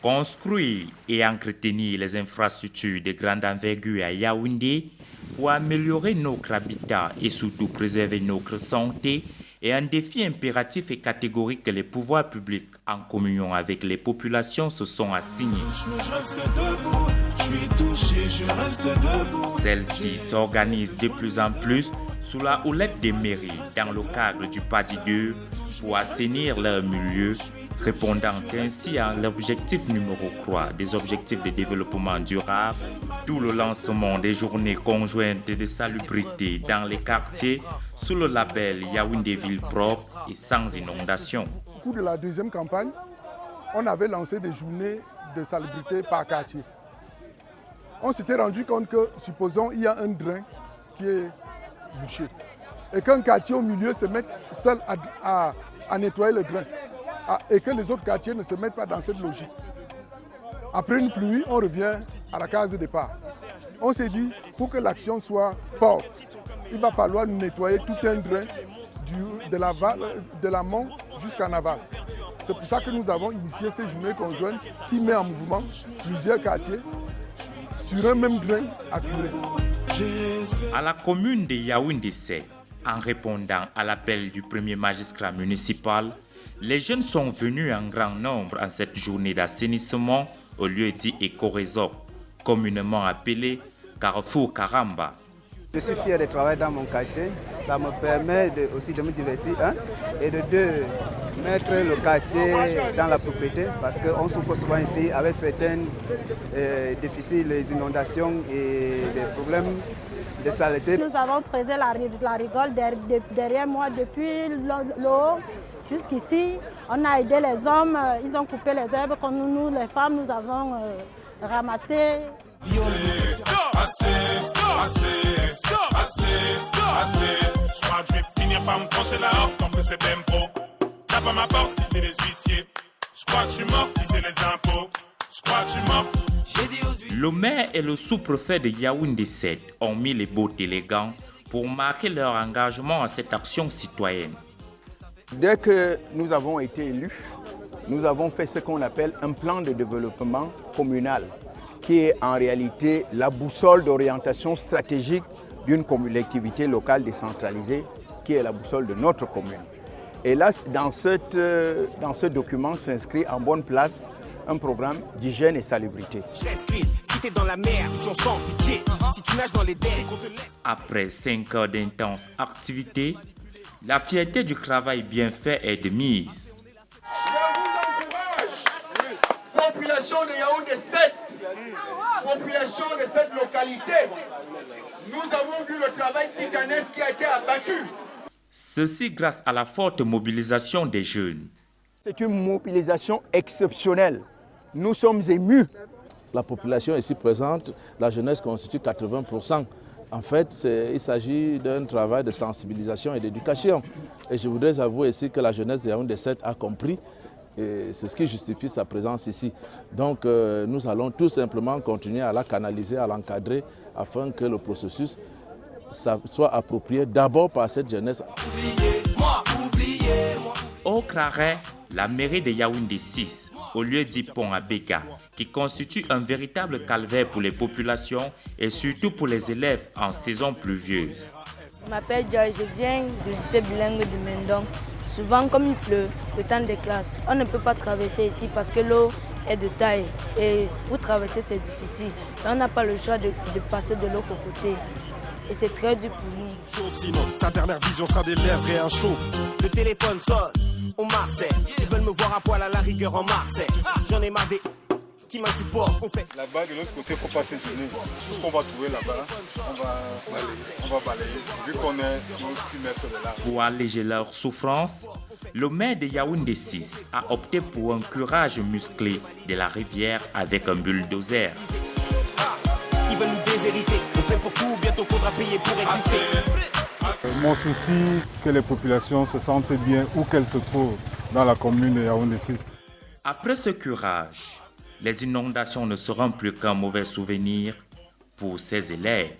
Construire et entretenir les infrastructures de grande envergure à Yaoundé pour améliorer notre habitat et surtout préserver notre santé est un défi impératif et catégorique que les pouvoirs publics, en communion avec les populations, se sont assignés. Celles-ci s'organisent de plus en plus sous la houlette des mairies dans le cadre du PADI 2 pour assainir leur milieu, répondant ainsi à l'objectif numéro 3 des objectifs de développement durable, d'où le lancement des journées conjointes de salubrité dans les quartiers sous le label Yaoundé Ville propre et sans inondation. Au cours de la deuxième campagne, on avait lancé des journées de salubrité par quartier. On s'était rendu compte que, supposons, il y a un drain qui est bouché et qu'un quartier au milieu se mette seul à nettoyer le drain et que les autres quartiers ne se mettent pas dans cette logique. Après une pluie, on revient à la case de départ. On s'est dit, pour que l'action soit forte, il va falloir nettoyer tout un drain de l'amont jusqu'en aval. C'est pour ça que nous avons initié ces journées conjointes qui met en mouvement plusieurs quartiers sur un même drain à curer. À la commune de Yaoundé 7, en répondant à l'appel du premier magistrat municipal, les jeunes sont venus en grand nombre en cette journée d'assainissement au lieu dit Éco-Réseau, communément appelé Carrefour Karamba. Je suis fier de travailler dans mon quartier. Ça me permet aussi de me divertir et de mettre le quartier dans la propriété parce qu'on souffre souvent ici avec certains déficits, les inondations et des problèmes de saleté. Nous avons creusé la rigole derrière moi depuis l'eau jusqu'ici. On a aidé les hommes, ils ont coupé les herbes comme nous les femmes, nous avons ramassé. Je crois que je vais finir par me trancher la horte, en plus c'est tempo. Tape à ma porte si c'est les huissiers. Je crois que je suis mort si c'est les impôts. Je crois que je suis mort. Le maire et le sous-préfet de Yaoundé 7 ont mis les bottes élégants pour marquer leur engagement à cette action citoyenne. Dès que nous avons été élus, nous avons fait ce qu'on appelle un plan de développement communal, qui est en réalité la boussole d'orientation stratégique d'une collectivité locale décentralisée, qui est la boussole de notre commune. Et là, dans ce document s'inscrit en bonne place un programme d'hygiène et salubrité. Si t'es dans la mer, ils sont sans pitié. Si tu nages dans les dés, qu'on te laisse. Après 5 heures d'intenses activités, la fierté du travail bien fait est de mise. Population de Yaoundé 7, population de cette localité, nous avons vu le travail titanesque qui a été abattu. Ceci grâce à la forte mobilisation des jeunes. C'est une mobilisation exceptionnelle. Nous sommes émus. La population ici présente, la jeunesse constitue 80%. En fait, il s'agit d'un travail de sensibilisation et d'éducation. Et je voudrais avouer ici que la jeunesse de Yaoundé 7 a compris. Et c'est ce qui justifie sa présence ici. Donc nous allons tout simplement continuer à la canaliser, à l'encadrer, afin que le processus soit approprié d'abord par cette jeunesse. Au Claret, la mairie de Yaoundé 6, au lieu dit Pont à Béga, qui constitue un véritable calvaire pour les populations et surtout pour les élèves en saison pluvieuse. Je m'appelle Joy, je viens du lycée bilingue de Mendong. Souvent, comme il pleut, le temps des classes, on ne peut pas traverser ici parce que l'eau est de taille. Et pour traverser, c'est difficile. Et on n'a pas le choix de passer de l'autre côté. Et c'est très dur pour nous. Sauf sinon, sa dernière vision sera des lèvres et un chaud. Le téléphone sonne, on Marseille. Ils veulent me voir à poil à la rigueur en Marseille. J'en ai marre des qui m'insupportent. On fait. Là-bas, de l'autre côté, il ne faut pas s'étonner. Tout ce qu'on va trouver là-bas, on va balayer. Vu qu'on est 6 mètres de là. Pour alléger leur souffrance, le maire de Yaoundé 6 a opté pour un curage musclé de la rivière avec un bulldozer. Ils veulent nous déshériter. On paie pour tout, bientôt faudra payer pour exister. Mon souci, que les populations se sentent bien où qu'elles se trouvent dans la commune de Yaoundé 6. Après ce curage, les inondations ne seront plus qu'un mauvais souvenir pour ces élèves.